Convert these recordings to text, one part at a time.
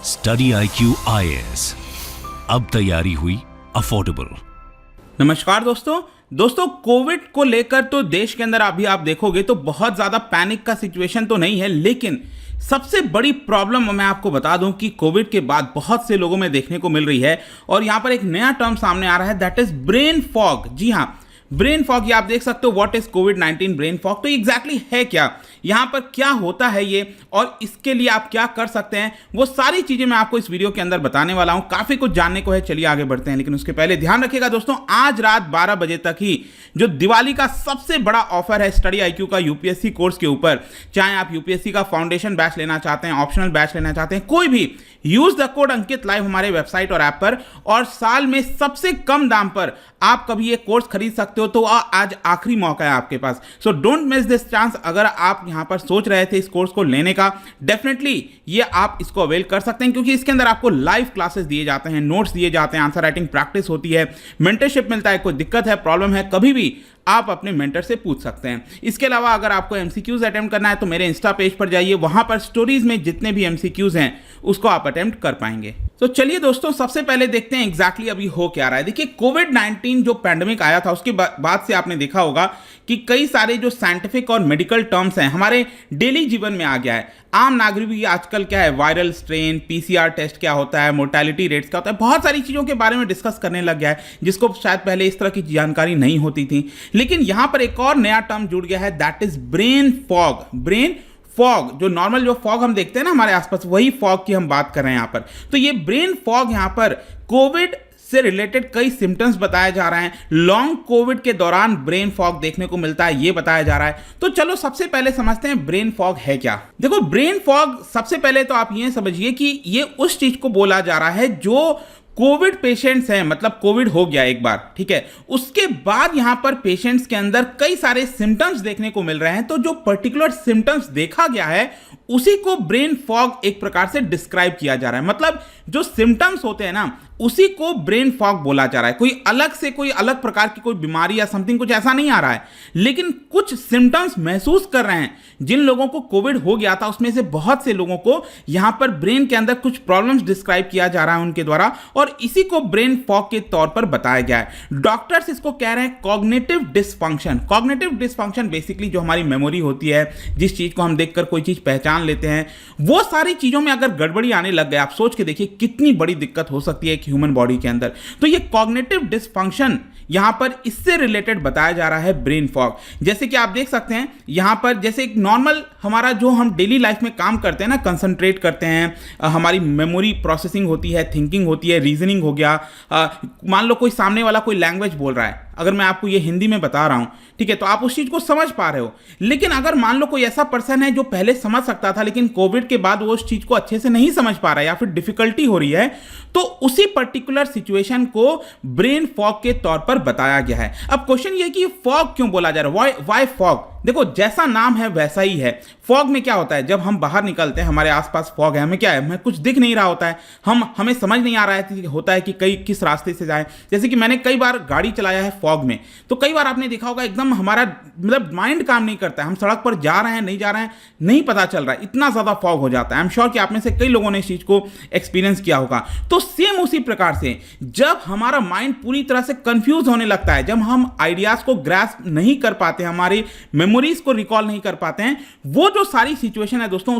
Study IQ IAS, अब तैयारी हुई अफोर्डेबल। नमस्कार दोस्तों कोविड को लेकर तो देश के अंदर अभी आप देखोगे तो बहुत ज़्यादा पैनिक का सिचुएशन तो नहीं है, लेकिन सबसे बड़ी प्रॉब्लम मैं आपको बता दूं कि कोविड के बाद बहुत से लोगों में देखने को मिल रही है और यहां पर एक नया टर्म सामने आ रहा है, दैट इज ब्रेन फॉग। जी हां, ब्रेन फॉग, ये आप देख सकते हो what is covid brain fog. तो एग्जैक्टली है क्या, यहां पर क्या होता है ये और इसके लिए आप क्या कर सकते हैं, वो सारी चीजें मैं आपको इस वीडियो के अंदर बताने वाला हूं। काफी कुछ जानने को है, चलिए आगे बढ़ते हैं। लेकिन उसके पहले ध्यान रखिएगा दोस्तों, आज रात 12 बजे तक ही जो दिवाली का सबसे बड़ा ऑफर है स्टडी IQ का यूपीएससी कोर्स के ऊपर, चाहे आप यूपीएससी का फाउंडेशन बैच लेना चाहते हैं, ऑप्शनल बैच लेना चाहते हैं, कोई भी, use the code Ankit live हमारे वेबसाइट और ऐप पर, और साल में सबसे कम दाम पर आप कभी ये कोर्स खरीद सकते हो। तो आज आखिरी मौका है आपके पास, so don't miss this chance. अगर आप यहां पर सोच रहे थे इस कोर्स को लेने का, डेफिनेटली ये आप इसको अवेल कर सकते हैं, क्योंकि इसके अंदर आपको लाइव क्लासेस दिए जाते हैं, नोट्स दिए जाते हैं, आंसर राइटिंग प्रैक्टिस होती है, मेंटरशिप मिलता है। कोई दिक्कत है, प्रॉब्लम है, कभी भी आप अपने मेंटर से पूछ सकते हैं। इसके अलावा अगर आपको MCQs अटेम्प्ट करना है तो मेरे इंस्टा पेज पर जाइए, वहां पर स्टोरीज में जितने भी MCQs हैं उसको आप अटेम्प्ट कर पाएंगे। तो चलिए दोस्तों, सबसे पहले देखते हैं एग्जैक्टली अभी हो क्या रहा है। देखिए, कोविड-19 जो पैंडेमिक आया था उसके बाद से आपने देखा होगा कि कई सारे जो साइंटिफिक और मेडिकल टर्म्स हैं हमारे डेली जीवन में आ गया है। आम नागरिक भी आजकल क्या है, वायरल स्ट्रेन, PCR टेस्ट क्या होता है, मोर्टेलिटी रेट्स क्या होता है, बहुत सारी चीज़ों के बारे में डिस्कस करने लग गया है, जिसको शायद पहले इस तरह की जानकारी नहीं होती थी। लेकिन यहां पर एक और नया टर्म जुड़ गया है, that is brain fog. Brain fog, जो नॉर्मल जो फॉग हम देखते हैं ना हमारे आसपास, वही फॉग की हम बात कर रहे हैं यहां पर। तो ये ब्रेन फॉग यहां पर कोविड से रिलेटेड कई सिम्टम्स बताए जा रहे हैं, लॉन्ग कोविड के दौरान ब्रेन फॉग देखने को मिलता है, ये बताया जा रहा है। तो चलो सबसे पहले समझते हैं ब्रेन फॉग है क्या। देखो, ब्रेन फॉग सबसे पहले तो आप ये समझिए कि ये उस चीज को बोला जा रहा है जो कोविड पेशेंट्स हैं, मतलब कोविड हो गया एक बार, ठीक है, उसके बाद यहां पर पेशेंट्स के अंदर कई सारे सिम्टम्स देखने को मिल रहे हैं। तो जो पर्टिकुलर सिम्टम्स देखा गया है उसी को ब्रेन फॉग एक प्रकार से डिस्क्राइब किया जा रहा है। मतलब जो सिम्टम्स होते हैं ना उसी को ब्रेन फॉग बोला जा रहा है। कोई अलग से कोई अलग प्रकार की कोई बीमारी या समथिंग कुछ ऐसा नहीं आ रहा है, लेकिन कुछ सिम्टम्स महसूस कर रहे हैं। जिन लोगों को कोविड हो गया था उसमें से बहुत से लोगों को यहां पर ब्रेन के अंदर कुछ प्रॉब्लम्स डिस्क्राइब किया जा रहा है उनके द्वारा, और इसी को ब्रेन फॉग के तौर पर बताया गया है। डॉक्टर्स इसको कह रहे हैं cognitive dysfunction. Cognitive dysfunction basically जो हमारी मेमोरी होती है, जिस चीज को हम देखकर कोई चीज पहचान लेते हैं, वो सारी चीजों में अगर गड़बड़ी आने लग गए, आप सोच के देखिए कितनी बड़ी दिक्कत हो सकती है एक ह्यूमन बॉडी के अंदर। तो ये कॉग्निटिव डिसफंक्शन यहां पर इससे रिलेटेड बताया जा रहा है ब्रेन फॉग। जैसे कि आप देख सकते हैं यहां पर, जैसे एक नॉर्मल हमारा जो हम डेली लाइफ में काम करते हैं ना, कंसंट्रेट करते हैं, हमारी मेमोरी प्रोसेसिंग होती है, थिंकिंग होती है, रीजनिंग हो गया। मान लो कोई सामने वाला कोई लैंग्वेज बोल रहा है, अगर मैं आपको ये हिंदी में बता रहा हूं, ठीक है, तो आप उस चीज को समझ पा रहे हो। लेकिन अगर मान लो कोई ऐसा पर्सन है जो पहले समझ सकता था लेकिन कोविड के बाद वो उस चीज को अच्छे से नहीं समझ पा रहा है या फिर डिफिकल्टी हो रही है, तो उसी पर्टिकुलर सिचुएशन को ब्रेन फॉग के तौर पर बताया गया है। अब क्वेश्चन ये कि फॉग क्यों बोला जा रहा है, व्हाई फॉग। देखो, जैसा नाम है वैसा ही है। फॉग में क्या होता है, जब हम बाहर निकलते हैं हमारे आसपास फॉग है, हमें क्या है, हमें कुछ दिख नहीं रहा होता है, हमें समझ नहीं आ रहा है होता है कि किस रास्ते से जाए। जैसे कि मैंने कई बार गाड़ी चलाया है फॉग में, तो कई बार आपने देखा होगा एकदम हमारा मतलब माइंड काम नहीं करता है, हम सड़क पर जा रहे हैं नहीं जा रहे हैं नहीं पता चल रहा है, इतना ज्यादा फॉग हो जाता है। आई एम श्योर कि आप में से कई लोगों ने इस चीज को एक्सपीरियंस किया होगा। तो सेम उसी प्रकार से जब हमारा माइंड पूरी तरह से कंफ्यूज होने लगता है, जब हम आइडियाज को ग्रैस्प नहीं कर पाते, हमारी मेमोरीज को रिकॉल नहीं कर पाते हैं, वो जो सारी सिचुएशन है दोस्तों,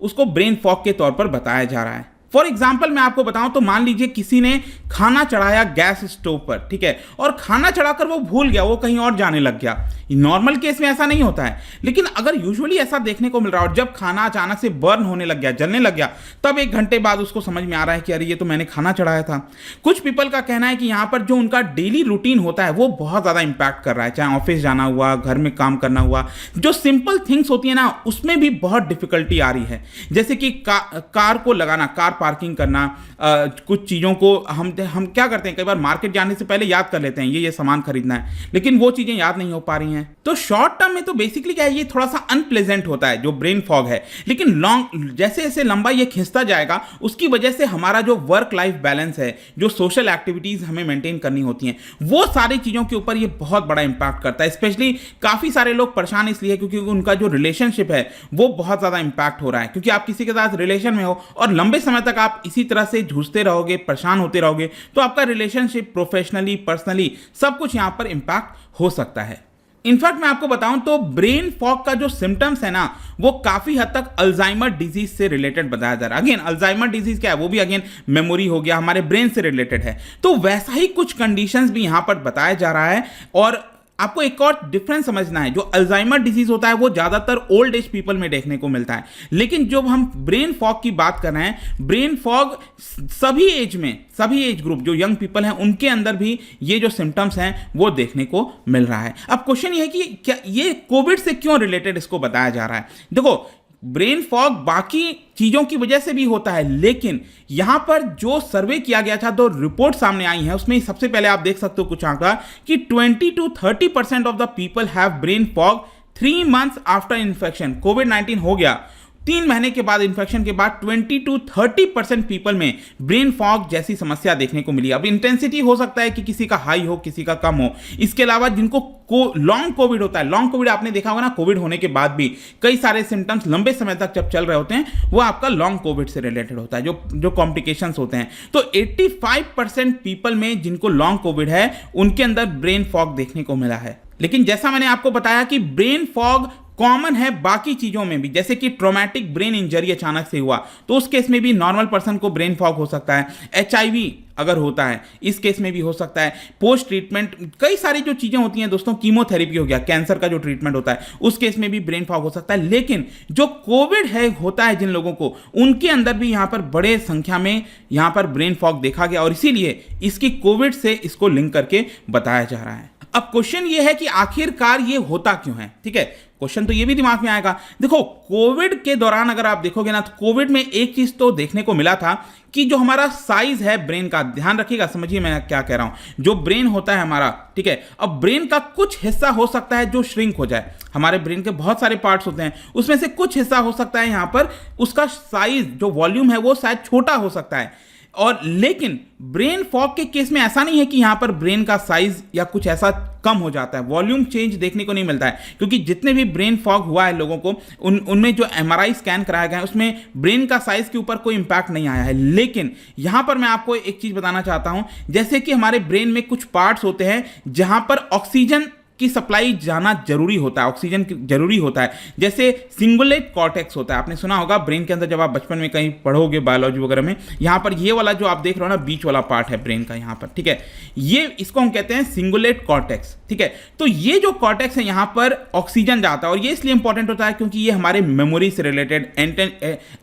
उसको ब्रेन फॉग के तौर पर बताया जा रहा है। फॉर एग्जाम्पल मैं आपको बताऊं तो मान लीजिए किसी ने खाना चढ़ाया गैस स्टोव पर, ठीक है, और खाना चढ़ाकर वो भूल गया, वो कहीं और जाने लग गया। नॉर्मल केस में ऐसा नहीं होता है, लेकिन अगर यूजुअली ऐसा देखने को मिल रहा है, और जब खाना अचानक से बर्न होने लग गया, जलने लग गया, तब 1 घंटे बाद उसको समझ में आ रहा है कि अरे ये तो मैंने खाना चढ़ाया था। कुछ पीपल का कहना है कि यहां पर जो उनका डेली रूटीन होता है वो बहुत ज्यादा इंपैक्ट कर रहा है, चाहे ऑफिस जाना हुआ, घर में काम करना हुआ, जो सिंपल थिंग्स होती है ना उसमें भी बहुत डिफिकल्टी आ रही है। जैसे कि कार को लगाना, कार पार्किंग करना, कुछ चीज़ों को हम क्या करते हैं, कई बार मार्केट जाने से पहले याद कर लेते हैं ये सामान खरीदना है, लेकिन वो चीज़ें याद नहीं हो पा रही हैं। तो शॉर्ट टर्म में तो बेसिकली क्या है, ये थोड़ा सा अनप्लेजेंट होता है जो ब्रेन फॉग है, लेकिन लॉन्ग जैसे जैसे लंबा ये खिंचता जाएगा उसकी वजह से हमारा जो वर्क लाइफ बैलेंस है, जो सोशल एक्टिविटीज हमें मेंटेन करनी होती हैं, वो सारी चीज़ों के ऊपर ये बहुत बड़ा इंपैक्ट करता है। स्पेशली काफ़ी सारे लोग परेशान इसलिए क्योंकि उनका जो रिलेशनशिप है वो बहुत ज़्यादा इंपैक्ट हो रहा है, क्योंकि आप किसी के साथ रिलेशन में हो और लंबे समय तक तक आप इसी तरह से जूझते रहोगे, परेशान होते रहोगे, तो आपका रिलेशनशिप, प्रोफेशनली, पर्सनली, सब कुछ यहाँ पर इंपैक्ट हो सकता है। इनफैक्ट मैं आपको बताऊं तो ब्रेन फॉग का जो सिम्टम्स है ना, वो काफी हद तक अल्जाइमर डिजीज से रिलेटेड बताया जा रहा है। अगेन अल्जाइमर डिजीज क्या है, वो भी अगेन मेमोरी हो गया, हमारे ब्रेन से रिलेटेड है। तो वैसा ही कुछ कंडीशंस भी यहां पर बताया जा रहा है। और आपको एक और डिफरेंस समझना है, जो अल्जाइमर डिजीज होता है वो ज्यादातर ओल्ड एज पीपल में देखने को मिलता है, लेकिन जब हम ब्रेन फॉग की बात कर रहे हैं, ब्रेन फॉग सभी एज में, सभी एज ग्रुप जो यंग पीपल हैं उनके अंदर भी ये जो सिम्टम्स हैं वो देखने को मिल रहा है। अब क्वेश्चन ये है कि क्या ये कोविड से क्यों रिलेटेड इसको बताया जा रहा है। देखो, ब्रेन फॉग बाकी चीजों की वजह से भी होता है, लेकिन यहां पर जो सर्वे किया गया था, तो रिपोर्ट सामने आई है, उसमें सबसे पहले आप देख सकते हो कुछ आंकड़ा कि 20 to 30% of the people have brain fog 3 months after infection. कोविड-19 हो गया, 3 महीने के बाद, इन्फेक्शन के बाद 20 to 30% पीपल में ब्रेन फॉग जैसी समस्या देखने को मिली। अब इंटेंसिटी हो सकता है कि किसी का हाई हो, किसी का कम हो। इसके अलावा जिनको लॉन्ग कोविड होता है, लॉन्ग कोविड आपने देखा होगा ना, कोविड होने के बाद भी कई सारे सिम्टम्स लंबे समय तक जब चल रहे होते हैं, वो आपका लॉन्ग कोविड से रिलेटेड होता है, जो कॉम्प्लिकेशंस होते हैं। तो 85% पीपल में जिनको लॉन्ग कोविड है, उनके अंदर ब्रेन फॉग देखने को मिला है। लेकिन जैसा मैंने आपको बताया कि ब्रेन फॉग कॉमन है बाकी चीजों में भी, जैसे कि ट्रॉमेटिक ब्रेन इंजरी अचानक से हुआ तो उस केस में भी नॉर्मल पर्सन को ब्रेन फॉग हो सकता है। HIV अगर होता है, इस केस में भी हो सकता है। पोस्ट ट्रीटमेंट कई सारी जो चीजें होती हैं दोस्तों, कीमोथेरेपी हो गया, कैंसर का जो ट्रीटमेंट होता है, उस केस में भी ब्रेन फॉग हो सकता है। लेकिन जो कोविड है होता है जिन लोगों को, उनके अंदर भी यहां पर बड़े संख्या में यहां पर ब्रेन फॉग देखा गया, और इसीलिए इसकी कोविड से इसको लिंक करके बताया जा रहा है। अब क्वेश्चन ये है कि आखिरकार ये होता क्यों है। ठीक है, क्वेश्चन तो ये भी दिमाग में आएगा। देखो, कोविड के दौरान अगर आप देखोगे ना, तो कोविड में एक चीज तो देखने को मिला था कि जो हमारा साइज है ब्रेन का, ध्यान रखिएगा, समझिए मैं क्या कह रहा हूं, जो ब्रेन होता है हमारा, ठीक है, अब ब्रेन का कुछ हिस्सा हो सकता है जो श्रिंक हो जाए। हमारे ब्रेन के बहुत सारे पार्ट्स होते हैं, उसमें से कुछ हिस्सा हो सकता है यहां पर उसका साइज, जो वॉल्यूम है वो शायद छोटा हो सकता है। और लेकिन ब्रेन फॉग के केस में ऐसा नहीं है कि यहां पर ब्रेन का साइज या कुछ ऐसा कम हो जाता है, वॉल्यूम चेंज देखने को नहीं मिलता है, क्योंकि जितने भी ब्रेन फॉग हुआ है लोगों को, उनमें जो MRI स्कैन कराया गया है उसमें ब्रेन का साइज के ऊपर कोई इंपैक्ट नहीं आया है। लेकिन यहां पर मैं आपको एक चीज बताना चाहता हूं, जैसे कि हमारे ब्रेन में कुछ पार्ट्स होते हैं जहां पर ऑक्सीजन की सप्लाई जाना जरूरी होता है, ऑक्सीजन जरूरी होता है, जैसे सिंगुलेट कॉर्टेक्स होता है, आपने सुना होगा ब्रेन के अंदर, जब आप बचपन में कहीं पढ़ोगे बायोलॉजी वगैरह में, यहां पर ये वाला जो आप देख रहे हो ना, बीच वाला पार्ट है ब्रेन का यहां पर, ठीक है, ये इसको हम कहते हैं सिंगुलेट कॉर्टेक्स। ठीक है, तो ये जो कॉर्टेक्स है यहां पर ऑक्सीजन जाता है, और ये इसलिए इंपॉर्टेंट होता है क्योंकि ये हमारे मेमोरी से रिलेटेड,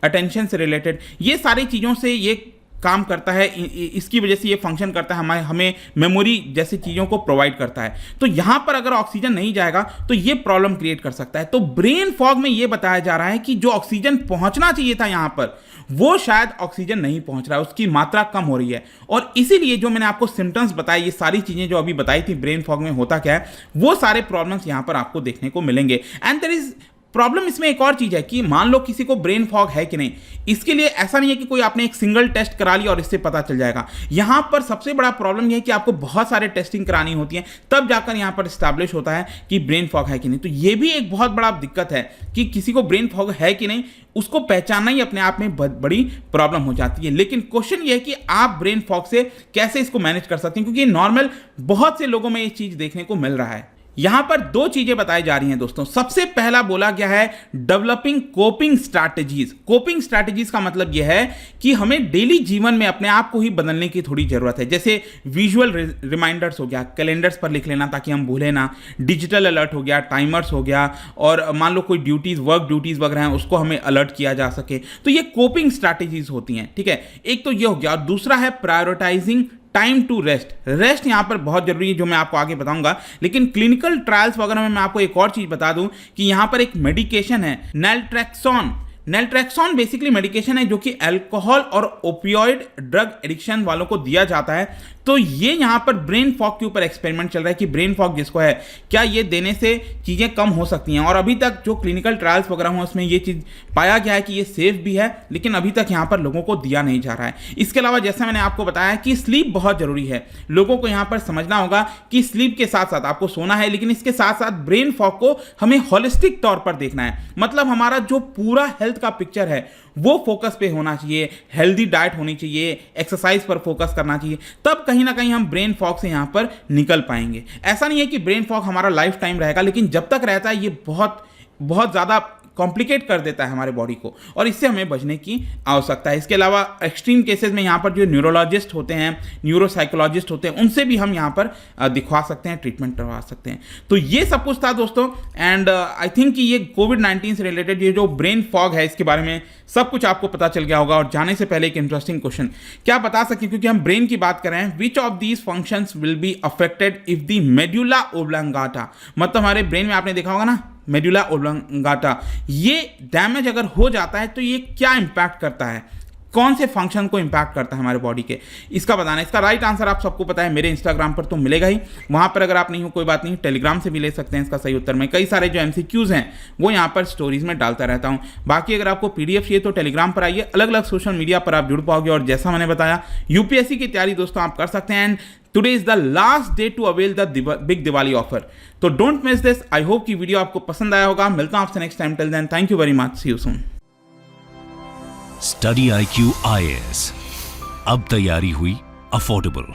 अटेंशन से रिलेटेड, ये सारी चीजों से ये काम करता है, इसकी वजह से ये फंक्शन करता है, हमें मेमोरी जैसी चीज़ों को प्रोवाइड करता है। तो यहाँ पर अगर ऑक्सीजन नहीं जाएगा तो ये प्रॉब्लम क्रिएट कर सकता है। तो ब्रेन फॉग में ये बताया जा रहा है कि जो ऑक्सीजन पहुंचना चाहिए था यहाँ पर, वो शायद ऑक्सीजन नहीं पहुंच रहा है, उसकी मात्रा कम हो रही है, और इसीलिए जो मैंने आपको सिम्टम्स बताए, ये सारी चीज़ें जो अभी बताई थी ब्रेन फॉग में होता क्या है, वो सारे प्रॉब्लम्स यहाँ पर आपको देखने को मिलेंगे। एंड देयर इज प्रॉब्लम इसमें एक और चीज है कि मान लो किसी को ब्रेन फॉग है कि नहीं, इसके लिए ऐसा नहीं है कि कोई आपने एक सिंगल टेस्ट करा लिया और इससे पता चल जाएगा। यहां पर सबसे बड़ा प्रॉब्लम यह है कि आपको बहुत सारे टेस्टिंग करानी होती है, तब जाकर यहां पर स्टैब्लिश होता है कि ब्रेन फॉग है कि नहीं। तो यह भी एक बहुत बड़ा दिक्कत है कि किसी को ब्रेन फॉग है कि नहीं, उसको पहचानना ही अपने आप में बड़ी प्रॉब्लम हो जाती है। लेकिन क्वेश्चन ये है कि आप ब्रेन फॉग से कैसे इसको मैनेज कर सकते हैं, क्योंकि नॉर्मल बहुत से लोगों में ये चीज देखने को मिल रहा है। यहां पर दो चीजें बताई जा रही हैं दोस्तों। सबसे पहला बोला गया है developing coping strategies. Coping strategies का मतलब यह है कि हमें डेली जीवन में अपने आप को ही बदलने की थोड़ी जरूरत है। जैसे विजुअल रिमाइंडर्स हो गया, कैलेंडर्स पर लिख लेना ताकि हम भूलें ना, डिजिटल अलर्ट हो गया, टाइमर्स हो गया, और मान लो कोई ड्यूटीज, वर्क ड्यूटीज वगैरह हैं, उसको हमें अलर्ट किया जा सके। तो ये कोपिंग स्ट्रैटेजीज होती हैं, ठीक है। एक तो ये हो गया, और दूसरा है prioritising time to rest. Rest यहां पर बहुत जरूरी है, जो मैं आपको आगे बताऊंगा। लेकिन क्लिनिकल ट्रायल्स वगैरह में मैं आपको एक और चीज बता दूं कि यहां पर एक मेडिकेशन है नैल्ट्रेक्सोन। नैल्ट्रेक्सोन बेसिकली मेडिकेशन है जो कि अल्कोहल और ओपियोइड ड्रग एडिक्शन वालों को दिया जाता है। तो ये यहां पर ब्रेन फॉग के ऊपर एक्सपेरिमेंट चल रहा है कि ब्रेन फॉग जिसको है, क्या ये देने से चीजें कम हो सकती हैं। और अभी तक जो क्लिनिकल ट्रायल्स वगैरह हुए उसमें ये चीज पाया गया है कि ये सेफ भी है, लेकिन अभी तक यहां पर लोगों को दिया नहीं जा रहा है। इसके अलावा जैसा मैंने आपको बताया कि स्लीप बहुत जरूरी है। लोगों को यहां पर समझना होगा कि स्लीप के साथ साथ आपको सोना है, लेकिन इसके साथ साथ ब्रेन फॉग को हमें होलिस्टिक तौर पर देखना है। मतलब हमारा जो पूरा हेल्थ का पिक्चर है वो फोकस पे होना चाहिए, हेल्दी डाइट होनी चाहिए, एक्सरसाइज पर फोकस करना चाहिए, तब कहीं ना कहीं हम ब्रेन फॉग से यहाँ पर निकल पाएंगे। ऐसा नहीं है कि ब्रेन फॉग हमारा लाइफ टाइम रहेगा, लेकिन जब तक रहता है ये बहुत बहुत ज़्यादा कॉम्प्लिकेट कर देता है हमारे बॉडी को, और इससे हमें बचने की आवश्यकता है। इसके अलावा एक्सट्रीम केसेस में यहाँ पर जो न्यूरोलॉजिस्ट होते हैं, न्यूरोसाइकोलॉजिस्ट होते हैं, उनसे भी हम यहाँ पर दिखवा सकते हैं, ट्रीटमेंट करवा सकते हैं। तो ये सब कुछ था दोस्तों, एंड आई थिंक कि ये कोविड-19 से रिलेटेड ये जो ब्रेन फॉग है इसके बारे में सब कुछ आपको पता चल गया होगा। और जाने से पहले एक इंटरेस्टिंग क्वेश्चन क्या बता सकें, क्योंकि हम ब्रेन की बात कर रहे हैं, which of these functions will be affected if the medulla oblongata, मतलब हमारे ब्रेन में आपने देखा होगा ना मेडुला ओब्लांगाटा, ये डैमेज अगर हो जाता है तो ये क्या इंपैक्ट करता है, कौन से फंक्शन को इंपैक्ट करता है हमारे बॉडी के, इसका बताना है। इसका राइट आंसर आप सबको पता है, मेरे इंस्टाग्राम पर तो मिलेगा ही, वहां पर अगर आप नहीं हो कोई बात नहीं, टेलीग्राम से भी ले सकते हैं इसका सही उत्तर। मैं कई सारे जो एमसीक्यूज हैं वो यहाँ पर स्टोरीज में डालता रहता हूँ। बाकी अगर आपको पीडीएफ चाहिए तो टेलीग्राम पर आइए, अलग अलग सोशल मीडिया पर आप जुड़ पाओगे। और जैसा मैंने बताया यूपीएससी की तैयारी दोस्तों आप कर सकते हैं, and today is the last day to avail the big Diwali offer, तो don't miss this. I hope कि वीडियो आपको पसंद आया होगा। मिलता हूं आपसे next time, till then thank you very much, see you soon. Study IQ IAS, अब तैयारी हुई अफोर्डेबल।